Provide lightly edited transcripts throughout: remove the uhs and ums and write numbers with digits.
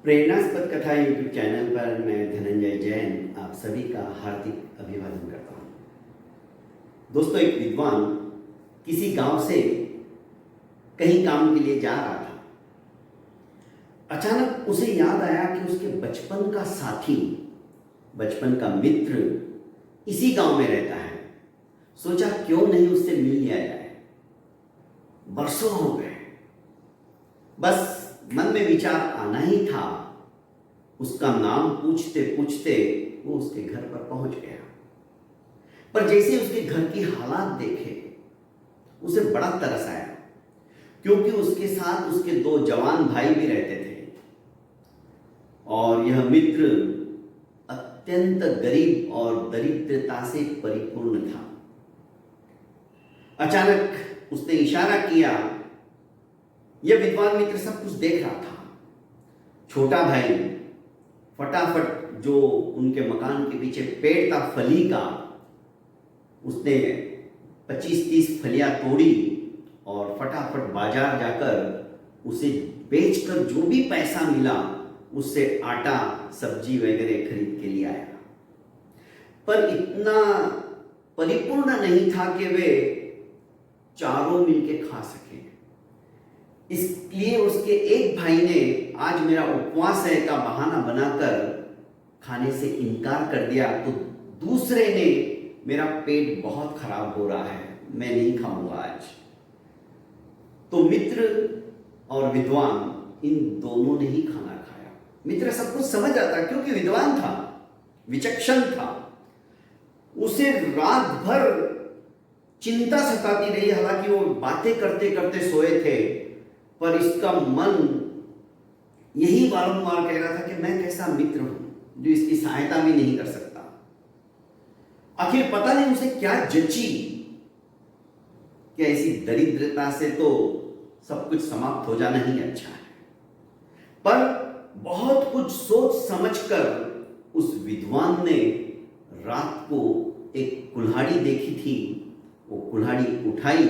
प्रेरणास्पद कथा YouTube channel पर मैं धनंजय जैन आप सभी का हार्दिक अभिवादन करता हूँ। दोस्तों, एक विद्वान किसी गांव से कहीं काम के लिए जा रहा था। अचानक उसे याद आया कि उसके बचपन का साथी, बचपन का मित्र इसी गांव में रहता है। सोचा क्यों नहीं उससे मिल लिया जाए। बरसों हो गए, बस मन में विचार आना ही था। उसका नाम पूछते पूछते वो उसके घर पर पहुंच गया। पर जैसे उसके घर की हालात देखे उसे बड़ा तरस आया, क्योंकि उसके साथ उसके दो जवान भाई भी रहते थे और यह मित्र अत्यंत गरीब और दरिद्रता से परिपूर्ण था। अचानक उसने इशारा किया। यह विद्वान मित्र सब कुछ देख रहा था। छोटा भाई फटाफट जो उनके मकान के पीछे पेड़ था फली का, उसने 25-30 फलियां तोड़ी और फटाफट बाजार जाकर उसे बेचकर जो भी पैसा मिला उससे आटा सब्जी वगैरह खरीद के लिए आया। पर इतना परिपूर्ण नहीं था कि वे चारों मिलके खा सके। इसलिए उसके एक भाई ने आज मेरा उपवास है का बहाना बनाकर खाने से इनकार कर दिया, तो दूसरे ने मेरा पेट बहुत खराब हो रहा है, मैं नहीं खाऊंगा आज। तो मित्र और विद्वान इन दोनों ने ही खाना खाया। मित्र सब कुछ समझ आता क्योंकि विद्वान था, विचक्षण था। उसे रात भर चिंता सताती रही, हालांकि वो बातें करते करते सोए थे, पर इसका मन यही बारंबार कह रहा था कि मैं कैसा मित्र हूं जो इसकी सहायता भी नहीं कर सकता। आखिर पता नहीं उसे क्या जची कि ऐसी दरिद्रता से तो सब कुछ समाप्त हो जाना ही अच्छा है। पर बहुत कुछ सोच समझकर उस विद्वान ने रात को एक कुल्हाड़ी देखी थी, वो कुल्हाड़ी उठाई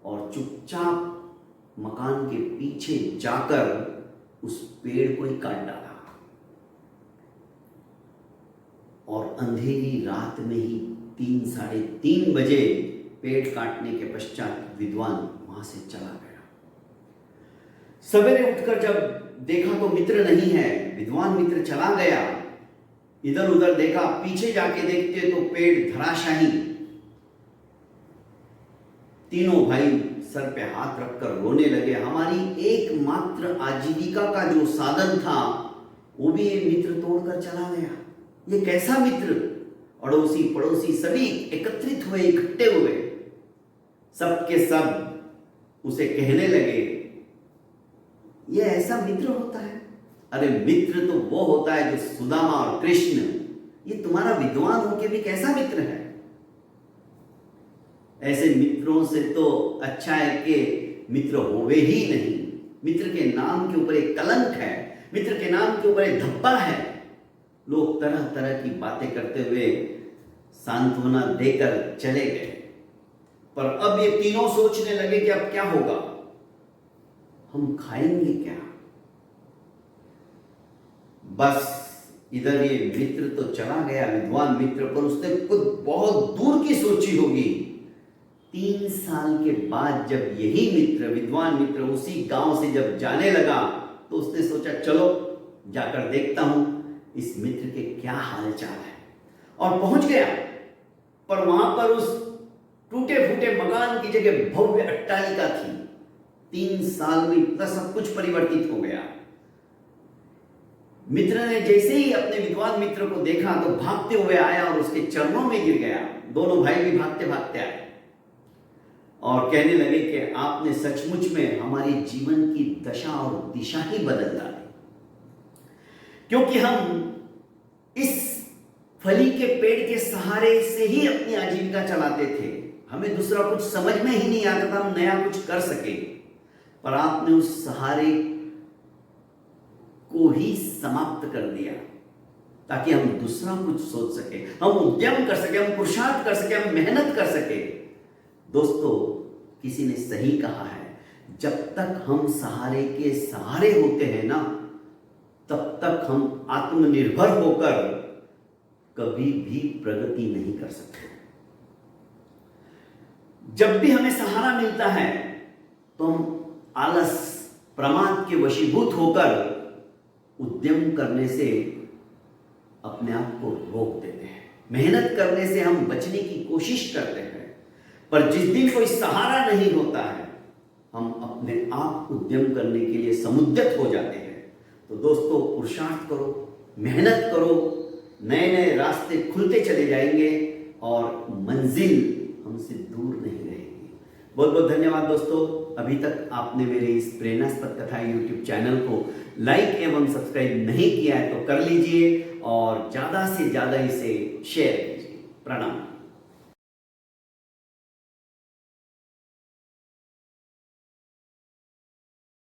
और चुपचाप मकान के पीछे जाकर उस पेड़ को ही काट डाला। और अंधेरी रात में ही 3-3:30 बजे पेड़ काटने के पश्चात विद्वान वहां से चला गया। सवेरे उठकर जब देखा तो मित्र नहीं है, विद्वान मित्र चला गया। इधर उधर देखा, पीछे जाके देखते तो पेड़ धराशाही। तीनों भाई सर पे हाथ रखकर रोने लगे। हमारी एकमात्र आजीविका का जो साधन था वो भी ये मित्र तोड़कर चला गया। ये कैसा मित्र? अड़ोसी पड़ोसी सभी एकत्रित हुए, इकट्ठे हुए। सबके सब उसे कहने लगे, ये ऐसा मित्र होता है? अरे मित्र तो वो होता है जो सुदामा और कृष्ण। ये तुम्हारा विद्वान होके भी कैसा मित्र है? ऐसे मित्रों से तो अच्छा है कि मित्र होवे ही नहीं। मित्र के नाम के ऊपर एक कलंक है, मित्र के नाम के ऊपर एक धब्बा है। लोग तरह तरह की बातें करते हुए सांत्वना देकर चले गए। पर अब ये तीनों सोचने लगे कि अब क्या होगा, हम खाएंगे क्या? बस इधर ये मित्र तो चला गया, विद्वान मित्र, पर उसने खुद बहुत दूर की सोची होगी। 3 साल के बाद जब यही मित्र, विद्वान मित्र, उसी गांव से जब जाने लगा तो उसने सोचा चलो जाकर देखता हूं इस मित्र के क्या हालचाल है। और पहुंच गया। पर वहां पर उस टूटे फूटे मकान की जगह भव्य अट्टालिका थी। 3 साल में इतना सब कुछ परिवर्तित हो गया। मित्र ने जैसे ही अपने विद्वान मित्र को देखा तो भागते हुए आया और उसके चरणों में गिर गया। दोनों भाई भी भागते भागते आए और कहने लगे कि आपने सचमुच में हमारी जीवन की दशा और दिशा ही बदल डाली, क्योंकि हम इस फली के पेड़ के सहारे से ही अपनी आजीविका चलाते थे। हमें दूसरा कुछ समझ में ही नहीं आता था हम नया कुछ कर सके। पर आपने उस सहारे को ही समाप्त कर दिया ताकि हम दूसरा कुछ सोच सके, हम उद्यम कर सके, हम पुरुषार्थ कर सके, हम मेहनत कर सके। दोस्तों, किसी ने सही कहा है, जब तक हम सहारे के सहारे होते हैं ना, तब तक हम आत्मनिर्भर होकर कभी भी प्रगति नहीं कर सकते। जब भी हमें सहारा मिलता है तो हम आलस, प्रमाद के वशीभूत होकर उद्यम करने से अपने आप को रोक देते हैं। मेहनत करने से हम बचने की कोशिश करते हैं, पर जिस दिन कोई सहारा नहीं होता है हम अपने आप उद्यम करने के लिए समुद्यत हो जाते हैं। तो दोस्तों, पुरुषार्थ करो, मेहनत करो, नए नए रास्ते खुलते चले जाएंगे और मंजिल हमसे दूर नहीं रहेगी। बहुत बहुत धन्यवाद दोस्तों। अभी तक आपने मेरे इस प्रेरणास्पद कथा यूट्यूब चैनल को लाइक एवं सब्सक्राइब नहीं किया है तो कर लीजिए और ज़्यादा से ज़्यादा इसे शेयर कीजिए। प्रणाम।